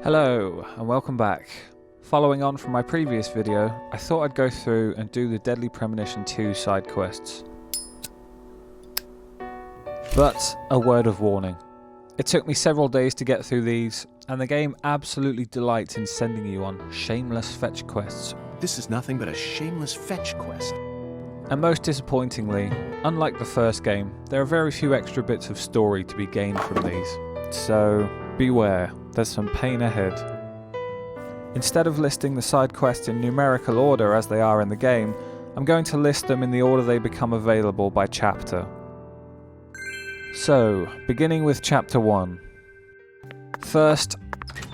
Hello and welcome back. Following on from my previous video, I thought I'd go through and do the Deadly Premonition 2 side quests. But a word of warning. It took me several days to get through these, and the game absolutely delights in sending you on shameless fetch quests. This is nothing but a shameless fetch quest. And most disappointingly, unlike the first game, there are very few extra bits of story to be gained from these. So beware, there's some pain ahead. Instead of listing the side quests in numerical order as they are in the game, I'm going to list them in the order they become available by chapter. So, beginning with chapter 1. First,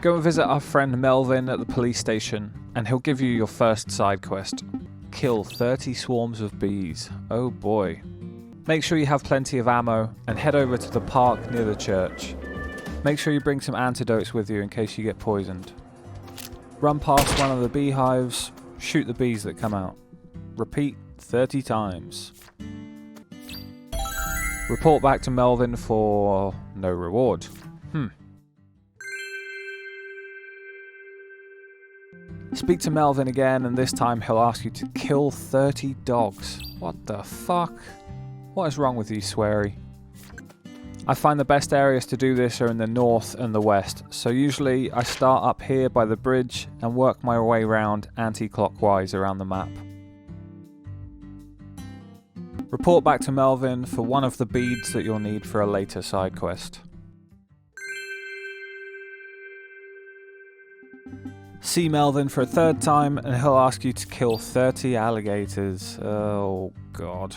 go and visit our friend Melvin at the police station, and he'll give you your first side quest. Kill 30 swarms of bees. Oh boy. Make sure you have plenty of ammo, and head over to the park near the church. Make sure you bring some antidotes with you in case you get poisoned. Run past one of the beehives, shoot the bees that come out. Repeat 30 times. Report back to Melvin for no reward. Speak to Melvin again, and this time he'll ask you to kill 30 dogs. What the fuck? What is wrong with you, sweary? I find the best areas to do this are in the north and the west, so usually I start up here by the bridge and work my way round anti-clockwise around the map. Report back to Melvin for one of the beads that you'll need for a later side quest. See Melvin for a third time and he'll ask you to kill 30 alligators. Oh god.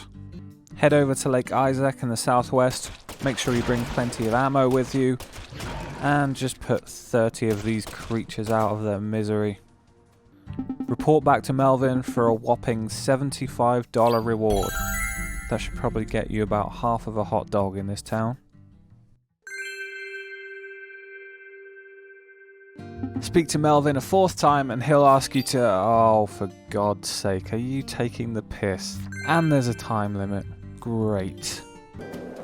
Head over to Lake Isaac in the southwest. Make sure you bring plenty of ammo with you, and just put 30 of these creatures out of their misery. Report back to Melvin for a whopping $75 reward. That should probably get you about half of a hot dog in this town. Speak to Melvin a fourth time and he'll ask you to... Oh, for God's sake, are you taking the piss? And there's a time limit. Great.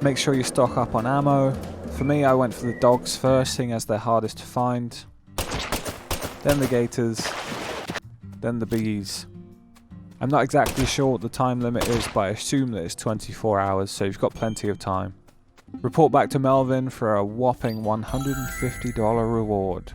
Make sure you stock up on ammo. For me, I went for the dogs first, seeing as they're hardest to find. Then the gators. Then the bees. I'm not exactly sure what the time limit is, but I assume that it's 24 hours, so you've got plenty of time. Report back to Melvin for a whopping $150 reward.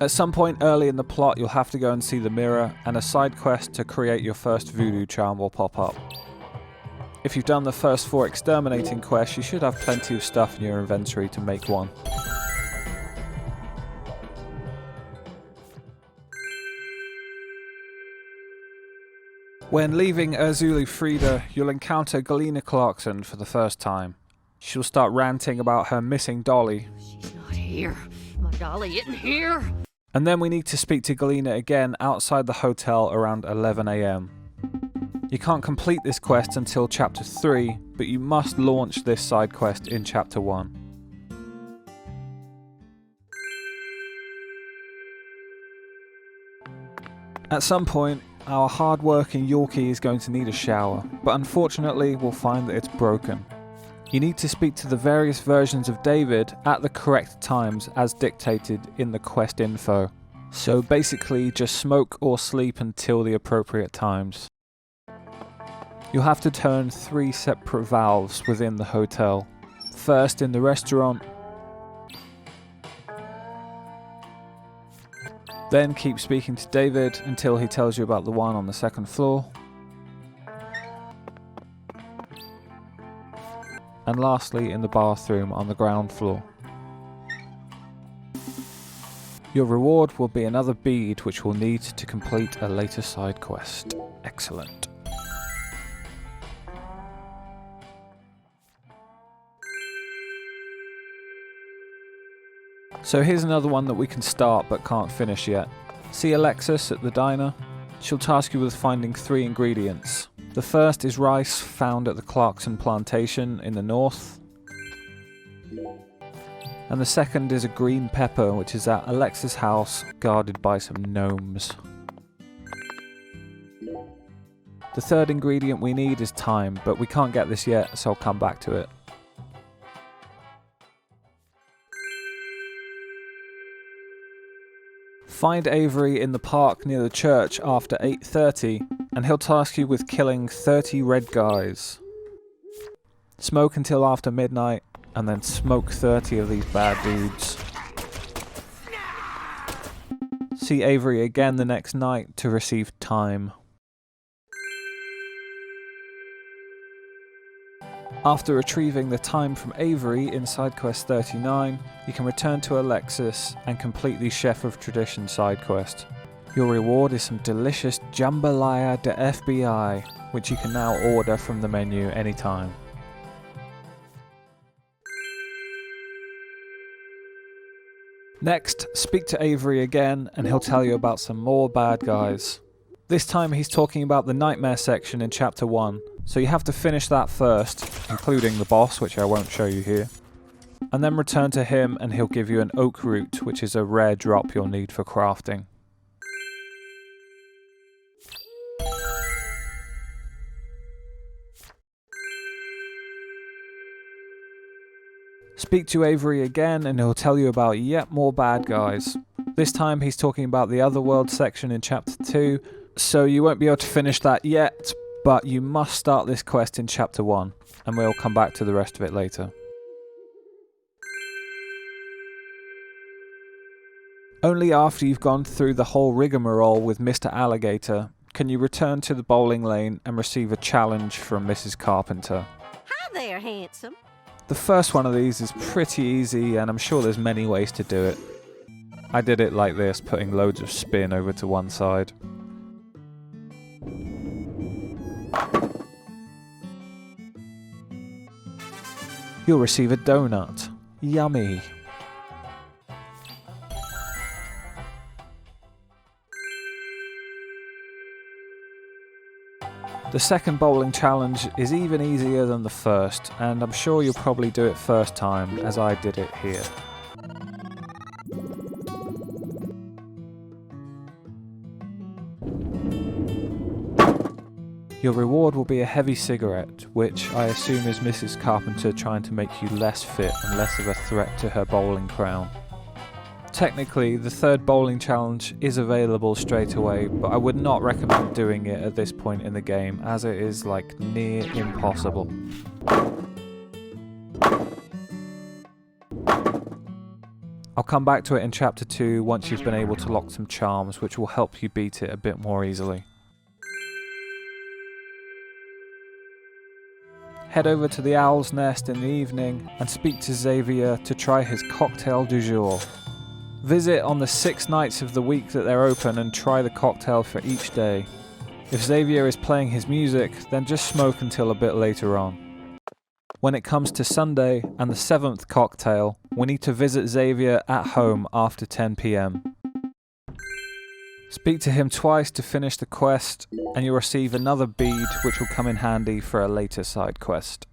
At some point early in the plot, you'll have to go and see the mirror, and a side quest to create your first voodoo charm will pop up. If you've done the first 4 exterminating quests, you should have plenty of stuff in your inventory to make one. When leaving Urzuli Frida, you'll encounter Galena Clarkson for the first time. She'll start ranting about her missing Dollie. She's not here. My Dollie isn't here. And then we need to speak to Galena again outside the hotel around 11 AM. You can't complete this quest until chapter 3, but you must launch this side quest in chapter 1. At some point, our hard-working Yorkie is going to need a shower, but unfortunately we'll find that it's broken. You need to speak to the various versions of David at the correct times as dictated in the quest info. So basically just smoke or sleep until the appropriate times. You'll have to turn 3 separate valves within the hotel. First in the restaurant, then keep speaking to David until he tells you about the one on the 2nd floor. And lastly in the bathroom on the ground floor. Your reward will be another bead which we'll need to complete a later side quest. Excellent. So here's another one that we can start but can't finish yet. See Alexis at the diner. She'll task you with finding 3 ingredients. The first is rice found at the Clarkson Plantation in the north. And the second is a green pepper which is at Alexis' house guarded by some gnomes. The third ingredient we need is thyme, but we can't get this yet, so I'll come back to it. Find Avery in the park near the church after 8:30 and he'll task you with killing 30 red guys. Smoke until after midnight and then smoke 30 of these bad dudes. See Avery again the next night to receive time. After retrieving the time from Avery in side quest 39, you can return to Alexis and complete the Chef of Tradition side quest. Your reward is some delicious jambalaya de FBI, which you can now order from the menu anytime. Next, speak to Avery again and he'll tell you about some more bad guys. This time he's talking about the Nightmare section in Chapter 1, so you have to finish that first, including the boss, which I won't show you here. And then return to him and he'll give you an oak root, which is a rare drop you'll need for crafting. Speak to Avery again and he'll tell you about yet more bad guys. This time he's talking about the Otherworld section in Chapter 2, so you won't be able to finish that yet, but you must start this quest in Chapter 1, and we'll come back to the rest of it later. Only after you've gone through the whole rigmarole with Mr. Alligator can you return to the bowling lane and receive a challenge from Mrs. Carpenter. Hi there, handsome. The first one of these is pretty easy, and I'm sure there's many ways to do it. I did it like this, putting loads of spin over to one side. You'll receive a donut. Yummy. The second bowling challenge is even easier than the first, and I'm sure you'll probably do it first time, as I did it here. Your reward will be a heavy cigarette, which I assume is Mrs. Carpenter trying to make you less fit and less of a threat to her bowling crown. Technically, the third bowling challenge is available straight away, but I would not recommend doing it at this point in the game, as it is like near impossible. I'll come back to it in Chapter 2 once you've been able to lock some charms, which will help you beat it a bit more easily. Head over to the Owl's Nest in the evening and speak to Xavier to try his cocktail du jour. Visit on the 6 nights of the week that they're open and try the cocktail for each day. If Xavier is playing his music, then just smoke until a bit later on. When it comes to Sunday and the 7th cocktail, we need to visit Xavier at home after 10 PM. Speak to him twice to finish the quest, and you'll receive another bead which will come in handy for a later side quest.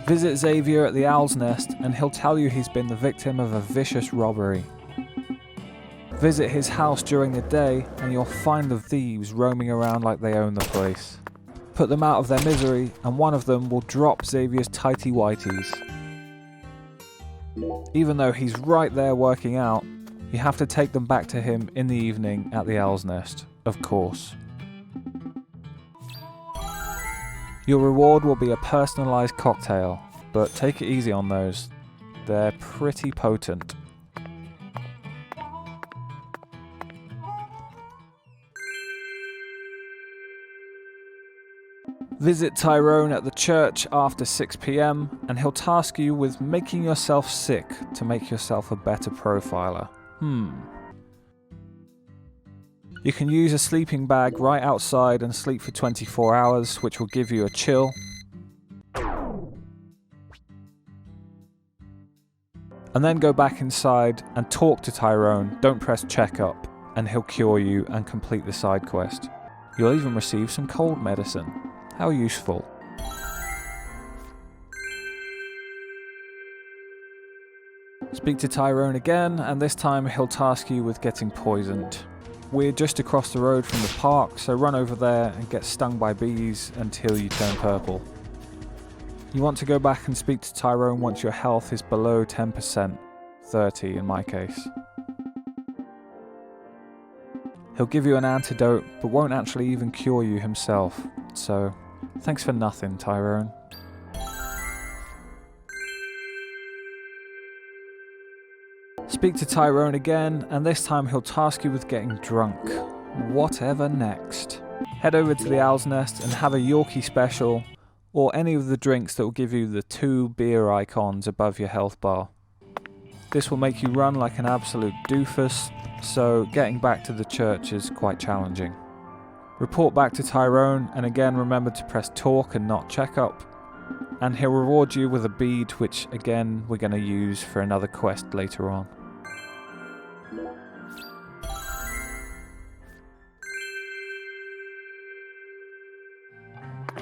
Visit Xavier at the Owl's Nest and he'll tell you he's been the victim of a vicious robbery. Visit his house during the day and you'll find the thieves roaming around like they own the place. Put them out of their misery and one of them will drop Xavier's tighty whities. Even though he's right there working out, you have to take them back to him in the evening at the Owl's Nest, of course. Your reward will be a personalised cocktail, but take it easy on those. They're pretty potent. Visit Tyrone at the church after 6 PM and he'll task you with making yourself sick to make yourself a better profiler. You can use a sleeping bag right outside and sleep for 24 hours, which will give you a chill. And then go back inside and talk to Tyrone, don't press checkup, and he'll cure you and complete the side quest. You'll even receive some cold medicine. How useful. Speak to Tyrone again, and this time he'll task you with getting poisoned. We're just across the road from the park, so run over there and get stung by bees until you turn purple. You want to go back and speak to Tyrone once your health is below 10%, 30 in my case. He'll give you an antidote, but won't actually even cure you himself, so thanks for nothing, Tyrone. Speak to Tyrone again, and this time he'll task you with getting drunk. Whatever next. Head over to the Owl's Nest and have a Yorkie special, or any of the drinks that will give you the 2 beer icons above your health bar. This will make you run like an absolute doofus, so getting back to the church is quite challenging. Report back to Tyrone, and again remember to press talk and not check up, and he'll reward you with a bead, which again we're going to use for another quest later on.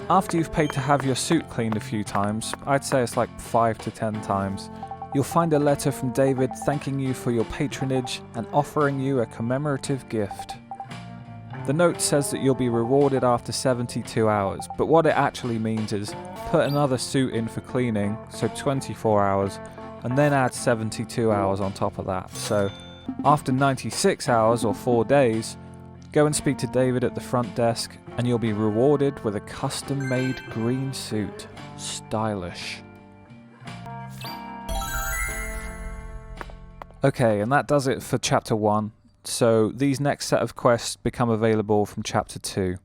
After you've paid to have your suit cleaned a few times, I'd say it's like 5 to 10 times, you'll find a letter from David thanking you for your patronage and offering you a commemorative gift. The note says that you'll be rewarded after 72 hours, but what it actually means is put another suit in for cleaning, so 24 hours, and then add 72 hours on top of that. So after 96 hours or 4 days, go and speak to David at the front desk and you'll be rewarded with a custom-made green suit. Stylish. Okay, and that does it for Chapter 1. So these next set of quests become available from Chapter 2.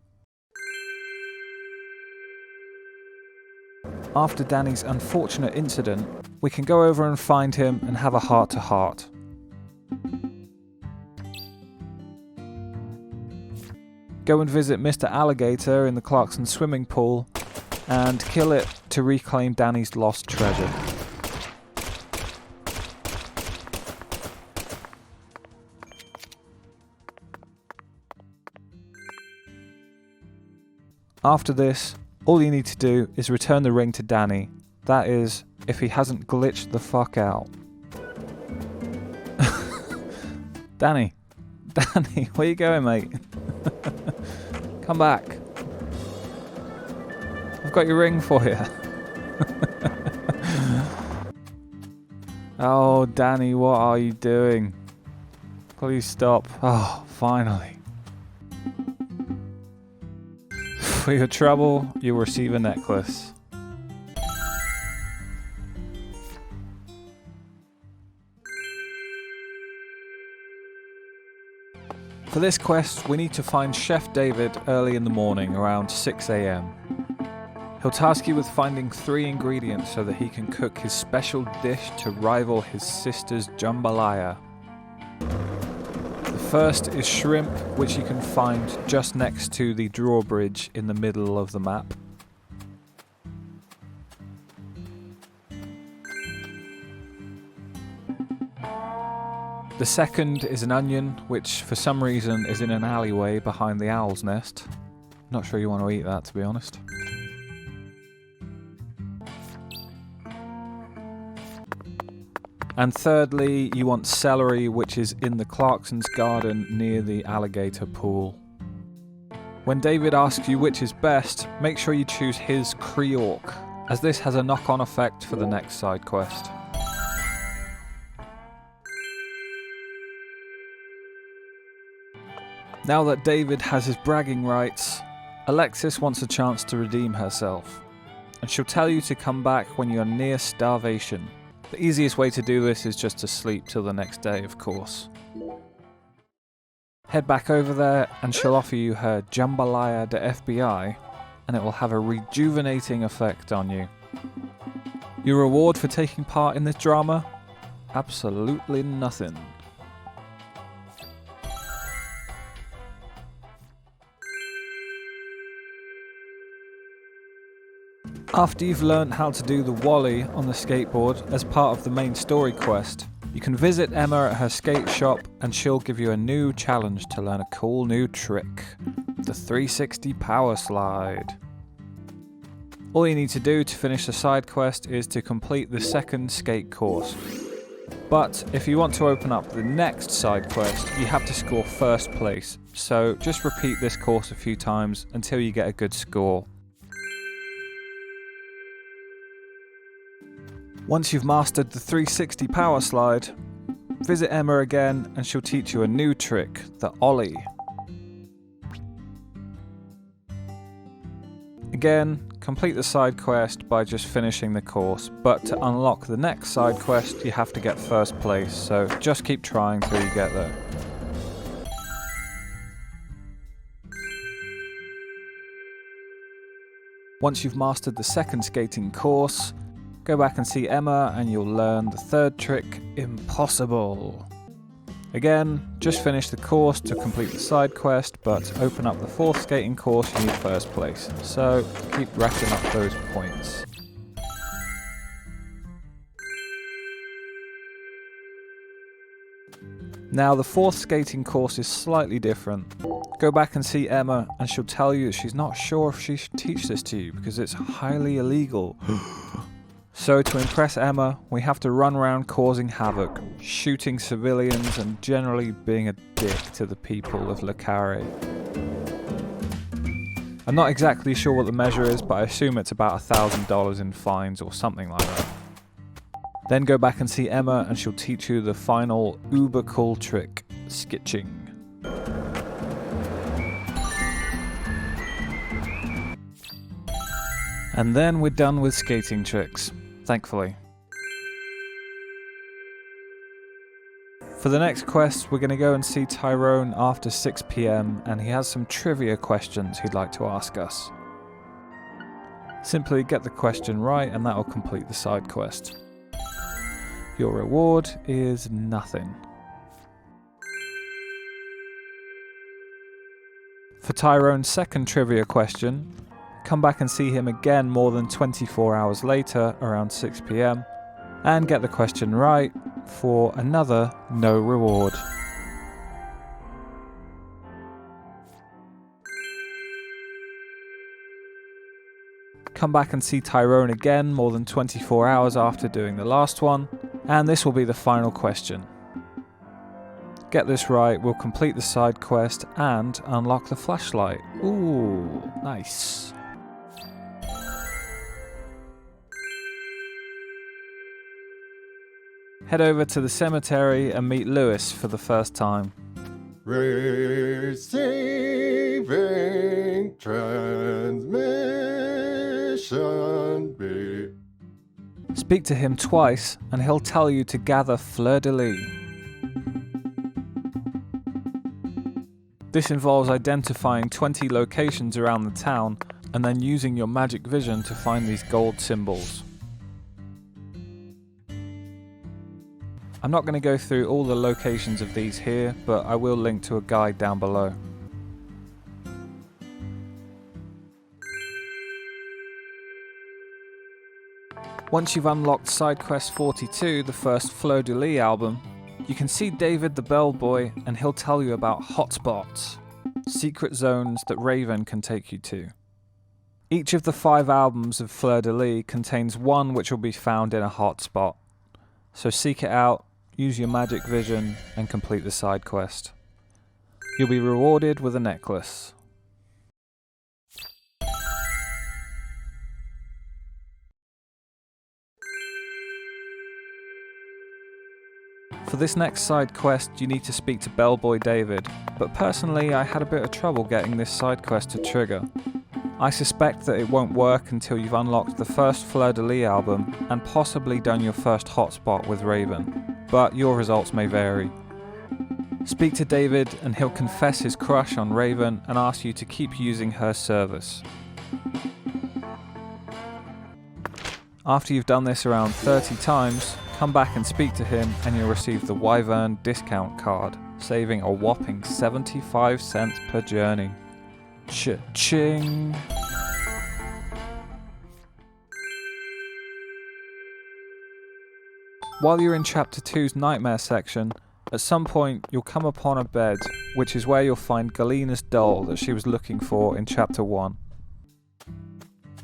After Danny's unfortunate incident, we can go over and find him and have a heart-to-heart. Go and visit Mr. Alligator in the Clarkson swimming pool and kill it to reclaim Danny's lost treasure. After this, all you need to do is return the ring to Danny. That is, if he hasn't glitched the fuck out. Danny, where you going, mate? Come back. I've got your ring for you. Oh, Danny, what are you doing? Please stop. Oh, finally. For your trouble, you'll receive a necklace. For this quest, we need to find Chef David early in the morning, around 6 AM. He'll task you with finding 3 ingredients so that he can cook his special dish to rival his sister's jambalaya. The first is shrimp, which you can find just next to the drawbridge in the middle of the map. The second is an onion, which for some reason is in an alleyway behind the owl's nest. Not sure you want to eat that, to be honest. And thirdly, you want celery, which is in the Clarkson's garden near the alligator pool. When David asks you which is best, make sure you choose his Creole, as this has a knock-on effect for the next side quest. Now that David has his bragging rights, Alexis wants a chance to redeem herself, and she'll tell you to come back when you're near starvation. The easiest way to do this is just to sleep till the next day, of course. Head back over there and she'll offer you her Jambalaya de FBI, and it will have a rejuvenating effect on you. Your reward for taking part in this drama? Absolutely nothing. After you've learnt how to do the Wally on the skateboard as part of the main story quest, you can visit Emma at her skate shop and she'll give you a new challenge to learn a cool new trick, the 360 Powerslide. All you need to do to finish the side quest is to complete the second skate course. But if you want to open up the next side quest, you have to score first place, so just repeat this course a few times until you get a good score. Once you've mastered the 360 Powerslide, visit Emma again and she'll teach you a new trick, the Ollie. Again, complete the side quest by just finishing the course, but to unlock the next side quest you have to get first place, so just keep trying till you get there. Once you've mastered the second skating course, go back and see Emma and you'll learn the third trick, Impossible. Again, just finish the course to complete the side quest, but to open up the fourth skating course you need first place, so keep racking up those points. Now the fourth skating course is slightly different. Go back and see Emma and she'll tell you that she's not sure if she should teach this to you because it's highly illegal. So to impress Emma, we have to run around causing havoc, shooting civilians and generally being a dick to the people of Le Carré. I'm not exactly sure what the measure is, but I assume it's about $1,000 in fines or something like that. Then go back and see Emma and she'll teach you the final uber cool trick, Skitching. And then we're done with skating tricks, thankfully. For the next quest, we're going to go and see Tyrone after 6 PM and he has some trivia questions he'd like to ask us. Simply get the question right and that will complete the side quest. Your reward is nothing. For Tyrone's second trivia question, come back and see him again more than 24 hours later, around 6 PM, and get the question right for another no reward. Come back and see Tyrone again more than 24 hours after doing the last one, and this will be the final question. Get this right, we'll complete the side quest and unlock the flashlight. Ooh, nice. Head over to the cemetery and meet Lewis for the first time. Receiving transmission B. Speak to him twice and he'll tell you to gather Fleur de Lis. This involves identifying 20 locations around the town and then using your magic vision to find these gold symbols. I'm not going to go through all the locations of these here, but I will link to a guide down below. Once you've unlocked side quest 42, the first Fleur de Lis album, you can see David the Bellboy and he'll tell you about Hotspots, secret zones that Raven can take you to. Each of the 5 albums of Fleur de Lis contains one which will be found in a hotspot, so seek it out, use your magic vision and complete the side quest. You'll be rewarded with a necklace. For this next side quest you need to speak to Bellboy David, but personally I had a bit of trouble getting this side quest to trigger. I suspect that it won't work until you've unlocked the first Fleur de Lis album and possibly done your first hotspot with Raven, but your results may vary. Speak to David and he'll confess his crush on Raven and ask you to keep using her service. After you've done this around 30 times, come back and speak to him and you'll receive the Wyvern discount card, saving a whopping 75 cents per journey. Cha-ching! While you're in Chapter 2's Nightmare section, at some point you'll come upon a bed, which is where you'll find Galena's doll that she was looking for in Chapter 1.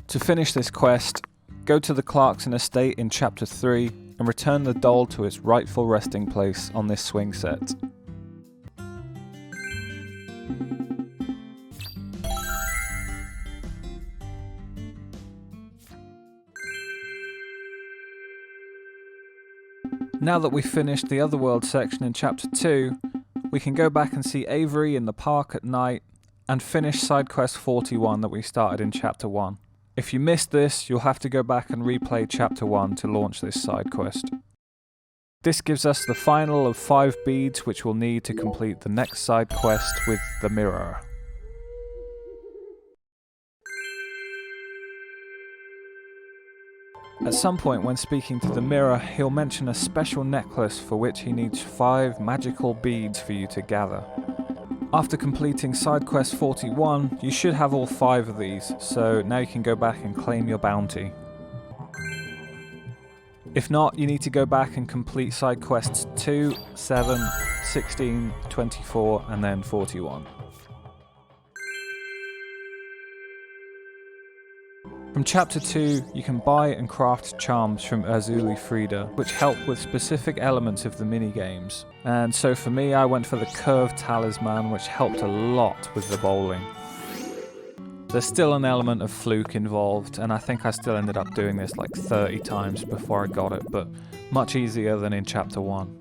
To finish this quest, go to the Clarkson estate in Chapter 3 and return the doll to its rightful resting place on this swing set. Now that we've finished the Otherworld section in Chapter 2, we can go back and see Avery in the park at night and finish side quest 41 that we started in Chapter 1. If you missed this, you'll have to go back and replay Chapter 1 to launch this side quest. This gives us the final of 5 beads which we'll need to complete the next side quest with the mirror. At some point when speaking to the mirror, he'll mention a special necklace for which he needs 5 magical beads for you to gather. After completing side quest 41, you should have all 5 of these, so now you can go back and claim your bounty. If not, you need to go back and complete side quests 2, 7, 16, 24 and then 41. From Chapter 2, you can buy and craft charms from Azuli Frida, which help with specific elements of the minigames. And so for me, I went for the curved talisman, which helped a lot with the bowling. There's still an element of fluke involved, and I think I still ended up doing this like 30 times before I got it, but much easier than in Chapter 1.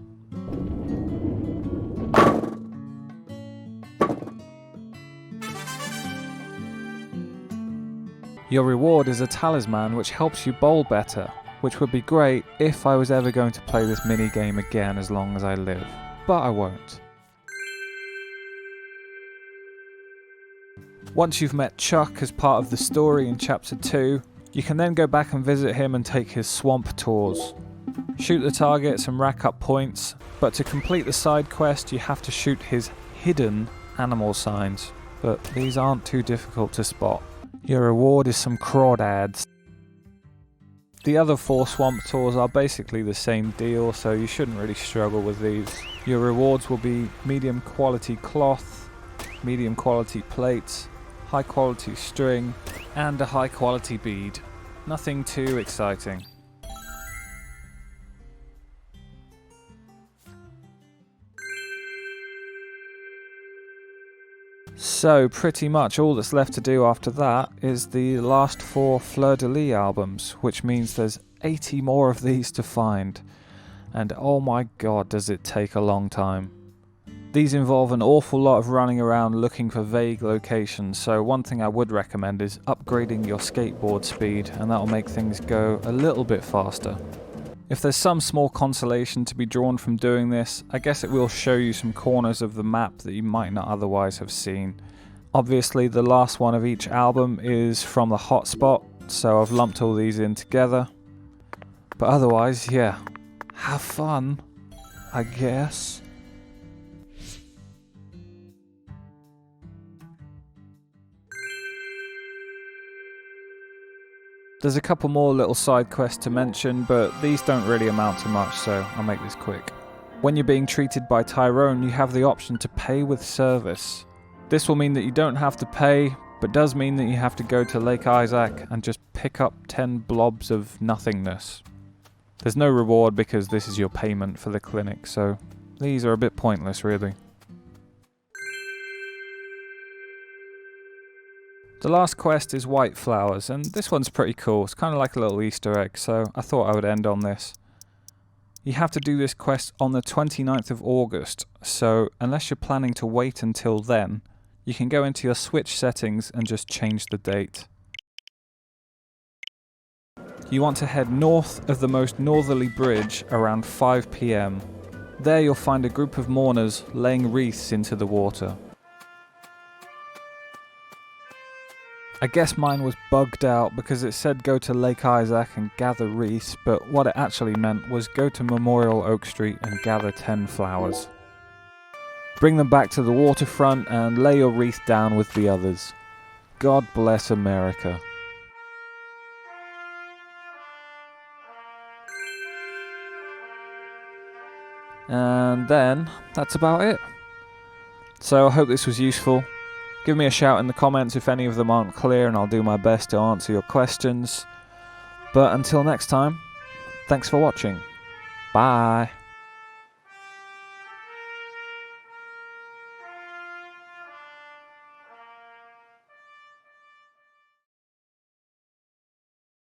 Your reward is a talisman which helps you bowl better, which would be great if I was ever going to play this minigame again as long as I live, but I won't. Once you've met Chuck as part of the story in Chapter 2, you can then go back and visit him and take his swamp tours. Shoot the targets and rack up points, but to complete the side quest you have to shoot his hidden animal signs, but these aren't too difficult to spot. Your reward is some crawdads. The other 4 swamp tours are basically the same deal, so you shouldn't really struggle with these. Your rewards will be medium quality cloth, medium quality plates, high quality string, and a high quality bead. Nothing too exciting. So pretty much all that's left to do after that is the last 4 Fleur de Lis albums, which means there's 80 more of these to find. And oh my god, does it take a long time. These involve an awful lot of running around looking for vague locations, so one thing I would recommend is upgrading your skateboard speed, and that'll make things go a little bit faster. If there's some small consolation to be drawn from doing this, I guess it will show you some corners of the map that you might not otherwise have seen. Obviously the last one of each album is from the Hotspot, so I've lumped all these in together. But otherwise, yeah, have fun, I guess. There's a couple more little side quests to mention, but these don't really amount to much, so I'll make this quick. When you're being treated by Tyrone, you have the option to pay with service. This will mean that you don't have to pay, but does mean that you have to go to Lake Isaac and just pick up 10 blobs of nothingness. There's no reward because this is your payment for the clinic, so these are a bit pointless really. The last quest is White Flowers, and this one's pretty cool. It's kind of like a little Easter egg, so I thought I would end on this. You have to do this quest on the 29th of August, so unless you're planning to wait until then, you can go into your Switch settings and just change the date. You want to head north of the most northerly bridge around 5 PM. There you'll find a group of mourners laying wreaths into the water. I guess mine was bugged out because it said go to Lake Isaac and gather wreaths, but what it actually meant was go to Memorial Oak Street and gather 10 flowers. Bring them back to the waterfront and lay your wreath down with the others. God bless America. And then, that's about it. So I hope this was useful. Give me a shout in the comments if any of them aren't clear and I'll do my best to answer your questions. But until next time, thanks for watching. Bye.